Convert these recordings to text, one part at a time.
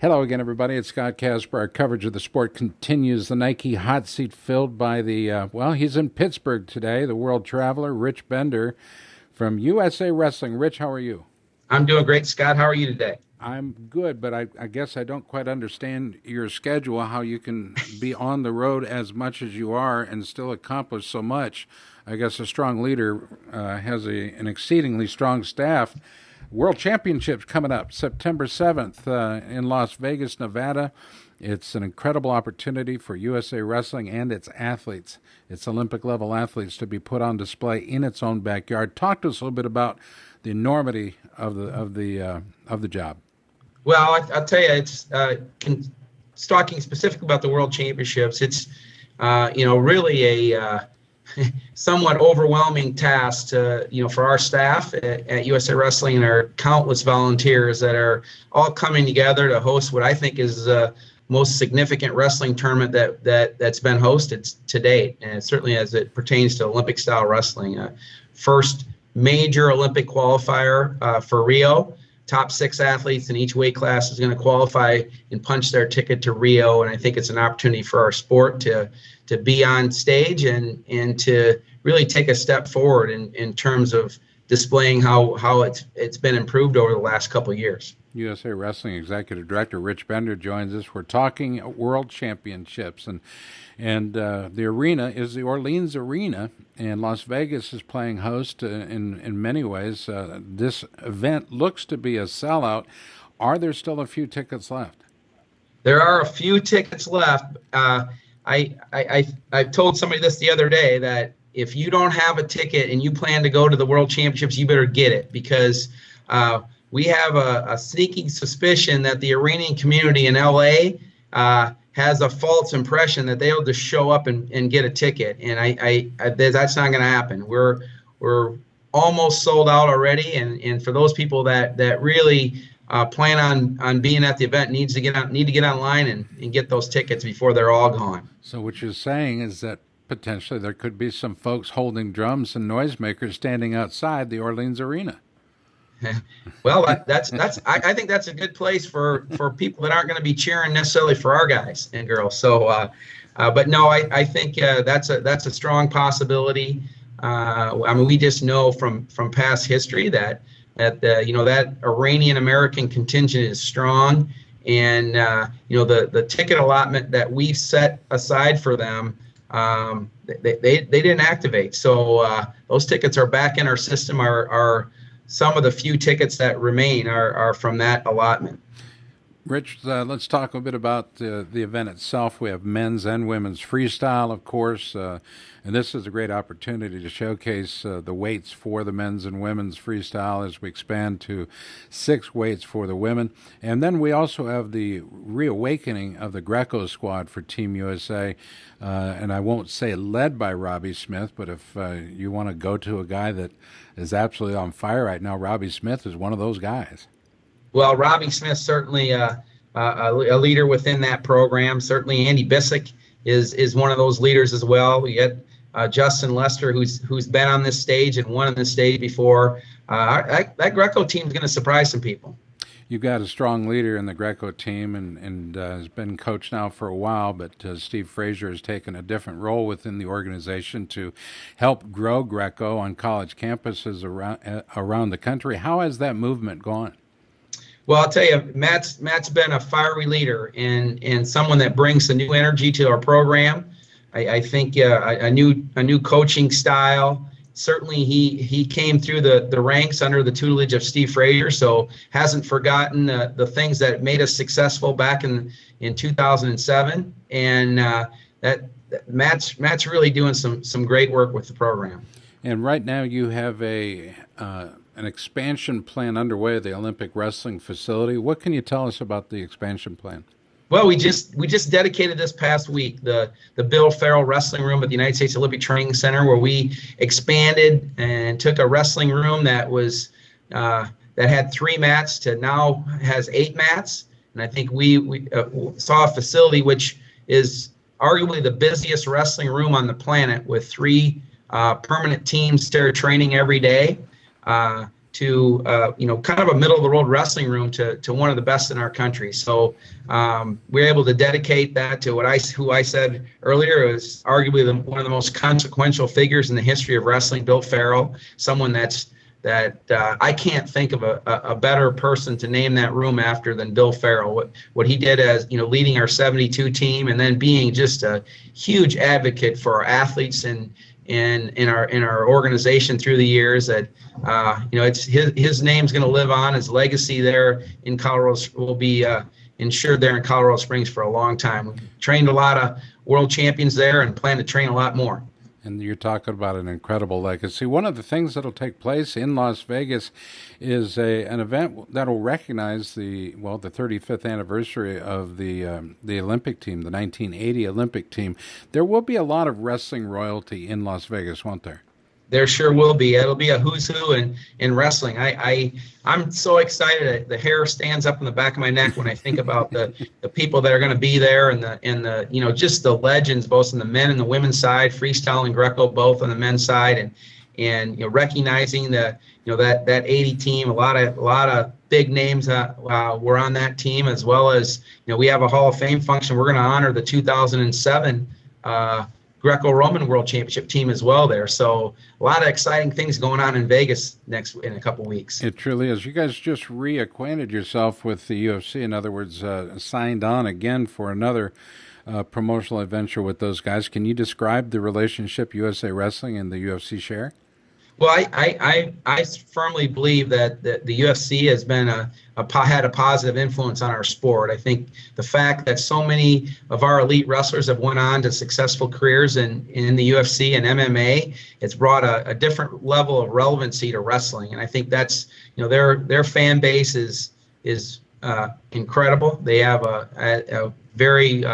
Hello again, everybody. It's Scott Casper. Our coverage of the sport continues. The Nike hot seat filled by he's in Pittsburgh today, the world traveler, Rich Bender from USA Wrestling. Rich, how are you? I'm doing great, Scott. How are you today? I'm good, but I guess I don't quite understand your schedule, how you can be on the road as much as you are and still accomplish so much. I guess a strong leader has an exceedingly strong staff. World Championships coming up September 7th in Las Vegas, Nevada. It's an incredible opportunity for USA Wrestling and its athletes, its Olympic-level athletes, to be put on display in its own backyard. Talk to us a little bit about the enormity of the job. Well, I'll tell you, it's talking specifically about the World Championships. It's really a somewhat overwhelming task to, for our staff at USA Wrestling and our countless volunteers that are all coming together to host what I think is the most significant wrestling tournament that's been hosted to date, and certainly as it pertains to Olympic style wrestling. First major Olympic qualifier for Rio. Top 6 athletes in each weight class is going to qualify and punch their ticket to Rio, and I think it's an opportunity for our sport to be on stage and to really take a step forward in terms of displaying how it's been improved over the last couple of years. USA Wrestling Executive Director Rich Bender joins us. We're talking World Championships, and the arena is the Orleans Arena, and Las Vegas is playing host in many ways. This event looks to be a sellout. Are there still a few tickets left? There are a few tickets left. I told somebody this the other day that if you don't have a ticket and you plan to go to the World Championships, you better get it, because we have a sneaking suspicion that the Iranian community in LA has a false impression that they'll just show up and get a ticket, and that's not going to happen. We're almost sold out already, and for those people that really plan on being at the event need to get online and get those tickets before they're all gone. So what you're saying is that potentially there could be some folks holding drums and noisemakers standing outside the Orleans Arena. Well, I think that's a good place for people that aren't going to be cheering necessarily for our guys and girls. So, but no, I think that's a strong possibility. We just know from past history that that Iranian American contingent is strong, and the ticket allotment that we set aside for them, they didn't activate. So those tickets are back in our system. Are some of the few tickets that remain are from that allotment. Rich, let's talk a bit about the event itself. We have men's and women's freestyle, of course, and this is a great opportunity to showcase the weights for the men's and women's freestyle as we expand to 6 weights for the women. And then we also have the reawakening of the Greco squad for Team USA, and I won't say led by Robbie Smith, but if you want to go to a guy that is absolutely on fire right now, Robbie Smith is one of those guys. Well, Robbie Smith certainly a leader within that program. Certainly, Andy Bissick is one of those leaders as well. We get Justin Lester, who's been on this stage and won on this stage before. That Greco team is going to surprise some people. You've got a strong leader in the Greco team, and has been coach now for a while, but Steve Frazier has taken a different role within the organization to help grow Greco on college campuses around the country. How has that movement gone? Well, I'll tell you, Matt's been a fiery leader and someone that brings a new energy to our program. I think a new coaching style. Certainly, he came through the ranks under the tutelage of Steve Frazier, so hasn't forgotten the things that made us successful back in 2007. And that Matt's really doing some great work with the program. And right now, you have an expansion plan underway at the Olympic Wrestling Facility. What can you tell us about the expansion plan? Well, we just dedicated this past week the Bill Farrell Wrestling Room at the United States Olympic Training Center, where we expanded and took a wrestling room that was that had 3 mats to now has 8 mats. And I think we saw a facility which is arguably the busiest wrestling room on the planet, with 3 permanent teams there training every day. to kind of a middle of the road wrestling room to one of the best in our country. So we're able to dedicate that to who I said earlier is arguably one of the most consequential figures in the history of wrestling, Bill Farrell, someone that I can't think of a better person to name that room after than Bill Farrell. What he did as leading our 72 team, and then being just a huge advocate for our athletes and in our organization through the years. That it's his name's going to live on. His legacy there in Colorado will be ensured there in Colorado Springs for a long time. We trained a lot of world champions there and plan to train a lot more. And you're talking about an incredible legacy. One of the things that'll take place in Las Vegas is an event that'll recognize the 35th anniversary of the Olympic team, the 1980 Olympic team. There will be a lot of wrestling royalty in Las Vegas, won't there? There sure will be. It'll be a who's who in wrestling. I'm so excited. The hair stands up in the back of my neck when I think about the people that are going to be there and the just the legends, both on the men and the women's side, freestyle and Greco both on the men's side, and recognizing that 80 team. A lot of big names were on that team, as well as we have a Hall of Fame function. We're going to honor the 2007. Greco-Roman World Championship team as well there. So a lot of exciting things going on in Vegas in a couple weeks. It truly is. You guys just reacquainted yourself with the UFC. In other words, signed on again for another promotional adventure with those guys. Can you describe the relationship USA Wrestling and the UFC share? Well, I firmly believe that the UFC has been had a positive influence on our sport. I think the fact that so many of our elite wrestlers have went on to successful careers in the UFC and MMA, it's brought a different level of relevancy to wrestling. And I think that's their fan base is incredible. They have a very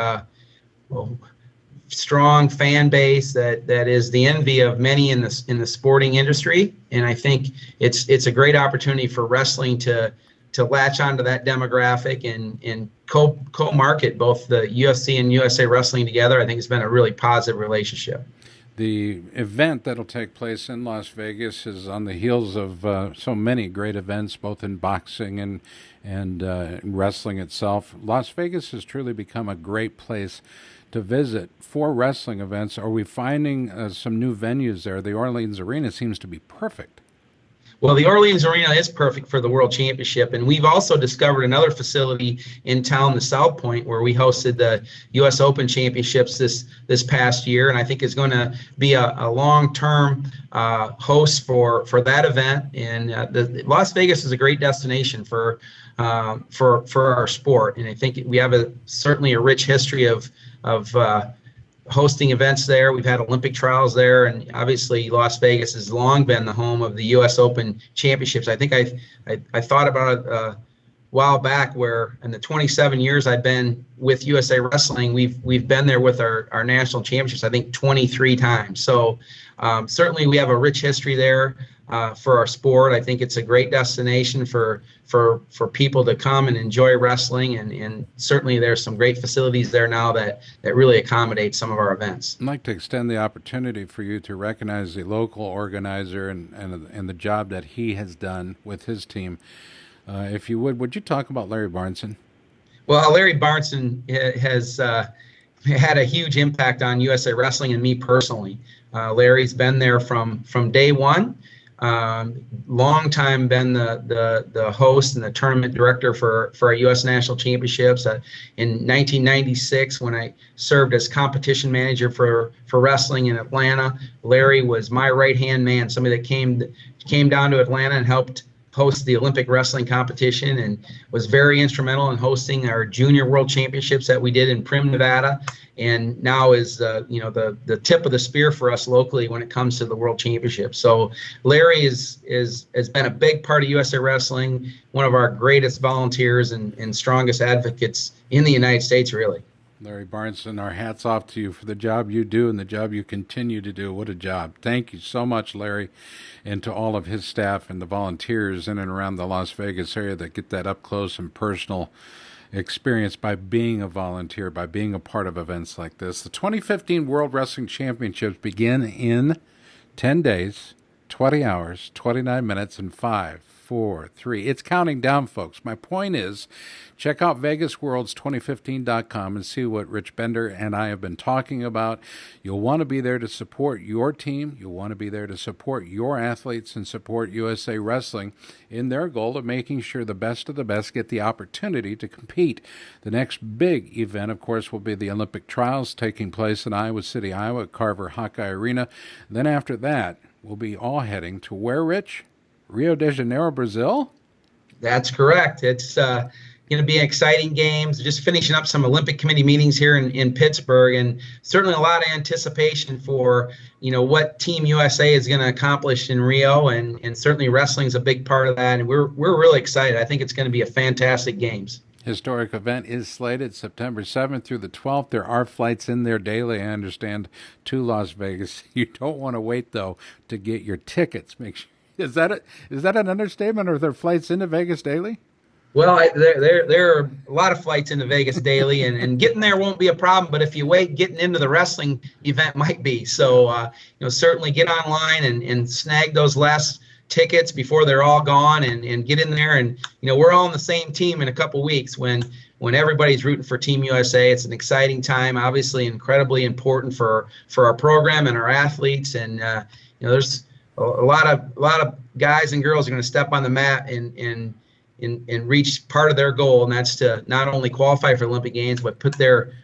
strong fan base that is the envy of many in the sporting industry, and I think it's a great opportunity for wrestling to latch onto that demographic and co-market both the UFC and USA Wrestling together. I think it's been a really positive relationship. The event that'll take place in Las Vegas is on the heels of so many great events, both in boxing and wrestling itself. Las Vegas has truly become a great place to visit for wrestling events. Are we finding some new venues there? The Orleans Arena seems to be perfect. Well, the Orleans Arena is perfect for the World Championship, and we've also discovered another facility in town, the South Point, where we hosted the U.S. Open Championships this past year, and I think is going to be a long-term host for that event. And Las Vegas is a great destination for our sport, and I think we have certainly a rich history of hosting events there. We've had Olympic trials there, and obviously Las Vegas has long been the home of the U.S. Open Championships. I think I thought about it a while back, where in the 27 years I've been with USA Wrestling, we've been there with our national championships, I think 23 times. So certainly we have a rich history there for our sport. I think it's a great destination for people to come and enjoy wrestling, and certainly there's some great facilities there now that really accommodate some of our events. I'd like to extend the opportunity for you to recognize the local organizer and the job that he has done with his team. If you would you talk about Larry Barneson? Well, Larry Barneson has had a huge impact on USA Wrestling and me personally. Larry's been there from day one. Long time been the host and the tournament director for our U.S. National Championships. In 1996, when I served as competition manager for wrestling in Atlanta, Larry was my right-hand man, somebody that came down to Atlanta and helped host the Olympic wrestling competition, and was very instrumental in hosting our junior world championships that we did in Prim, Nevada, and now is the tip of the spear for us locally when it comes to the world championship. So Larry has been a big part of USA Wrestling, one of our greatest volunteers and strongest advocates in the United States, really. Larry Barneson, our hats off to you for the job you do and the job you continue to do. What a job. Thank you so much, Larry, and to all of his staff and the volunteers in and around the Las Vegas area that get that up close and personal experience by being a volunteer, by being a part of events like this. The 2015 World Wrestling Championships begin in 10 days, 20 hours, 29 minutes, and 5 4, 3. It's counting down, folks. My point is, check out VegasWorlds2015.com and see what Rich Bender and I have been talking about. You'll want to be there to support your team. You'll want to be there to support your athletes and support USA Wrestling in their goal of making sure the best of the best get the opportunity to compete. The next big event, of course, will be the Olympic trials taking place in Iowa City, Iowa, at Carver Hawkeye Arena. Then after that, we'll be all heading to where, Rich? Rio de Janeiro, Brazil? That's correct. It's going to be exciting games. Just finishing up some Olympic Committee meetings here in Pittsburgh, and certainly a lot of anticipation for what Team USA is going to accomplish in Rio, and certainly wrestling is a big part of that. And we're really excited. I think it's going to be a fantastic games. Historic event is slated September 7th through the 12th. There are flights in there daily, I understand, to Las Vegas. You don't want to wait, though, to get your tickets. Make sure. Is that an understatement? Are there flights into Vegas daily? Well, there are a lot of flights into Vegas daily, and getting there won't be a problem. But if you wait, getting into the wrestling event might be. So, certainly get online and snag those last tickets before they're all gone, and get in there. And we're all on the same team in a couple weeks when everybody's rooting for Team USA. It's an exciting time, obviously incredibly important for our program and our athletes. And there's a lot of guys and girls are going to step on the mat and reach part of their goal, and that's to not only qualify for Olympic Games but put their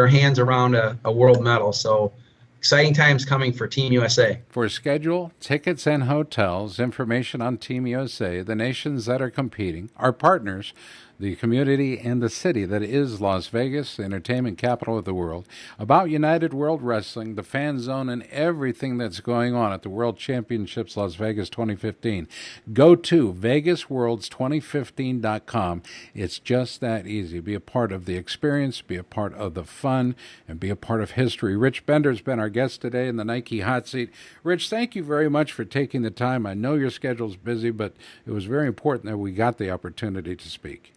hands around a world medal. So exciting times coming for Team USA. For schedule, tickets, and hotels, information on Team USA, the nations that are competing, our partners, the community and the city that is Las Vegas, the entertainment capital of the world, about United World Wrestling, the fan zone, and everything that's going on at the World Championships Las Vegas 2015. Go to VegasWorlds2015.com. It's just that easy. Be a part of the experience, be a part of the fun, and be a part of history. Rich Bender's been our guest today in the Nike Hot Seat. Rich, thank you very much for taking the time. I know your schedule's busy, but it was very important that we got the opportunity to speak.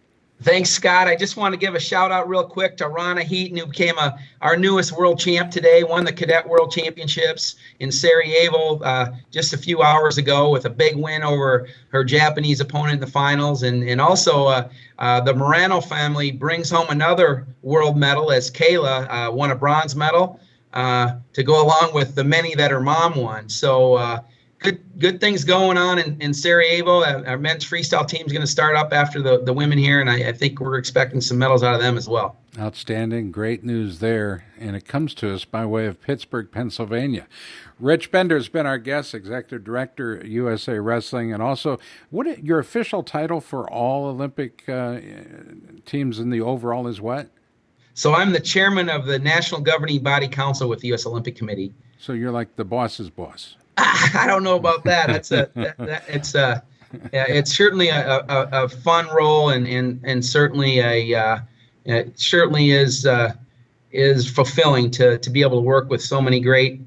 Thanks, Scott. I just want to give a shout out real quick to Rana Heaton, who became our newest world champ today, won the Cadet World Championships in Sarajevo just a few hours ago with a big win over her Japanese opponent in the finals. And also the Morano family brings home another world medal as Kayla won a bronze medal to go along with the many that her mom won. So good things going on in Sarajevo. Our men's freestyle team is going to start up after the women here, and I think we're expecting some medals out of them as well. Outstanding. Great news there. And it comes to us by way of Pittsburgh, Pennsylvania. Rich Bender has been our guest, Executive Director, USA Wrestling, and also, your official title for all Olympic teams in the overall is what? So I'm the chairman of the National Governing Body Council with the U.S. Olympic Committee. So you're like the boss's boss. I don't know about that. It's certainly a fun role, and certainly it certainly is fulfilling to be able to work with so many great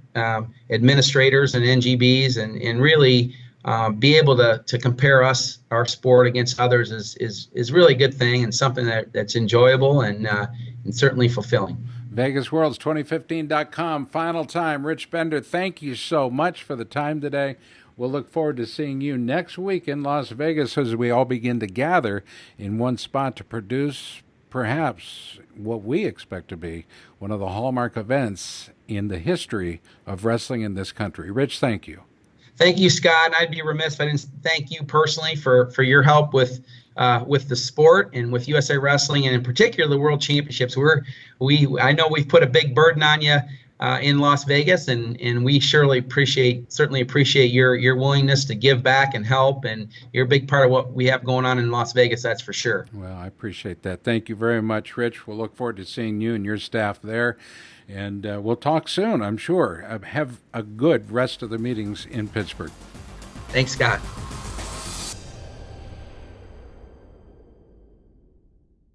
administrators and NGBs, and really be able to compare our sport against others is really a good thing, and something that's enjoyable and certainly fulfilling. VegasWorlds2015.com. Final time, Rich Bender, thank you so much for the time today. We'll look forward to seeing you next week in Las Vegas as we all begin to gather in one spot to produce perhaps what we expect to be one of the hallmark events in the history of wrestling in this country. Rich, thank you. Thank you, Scott. And I'd be remiss if I didn't thank you personally for your help with the sport and with USA Wrestling, and in particular the World Championships. I know we've put a big burden on you in Las Vegas, and we certainly appreciate your willingness to give back and help, and you're a big part of what we have going on in Las Vegas, that's for sure. Well, I appreciate that. Thank you very much, Rich. We'll look forward to seeing you and your staff there, and we'll talk soon, I'm sure. Have a good rest of the meetings in Pittsburgh. Thanks, Scott.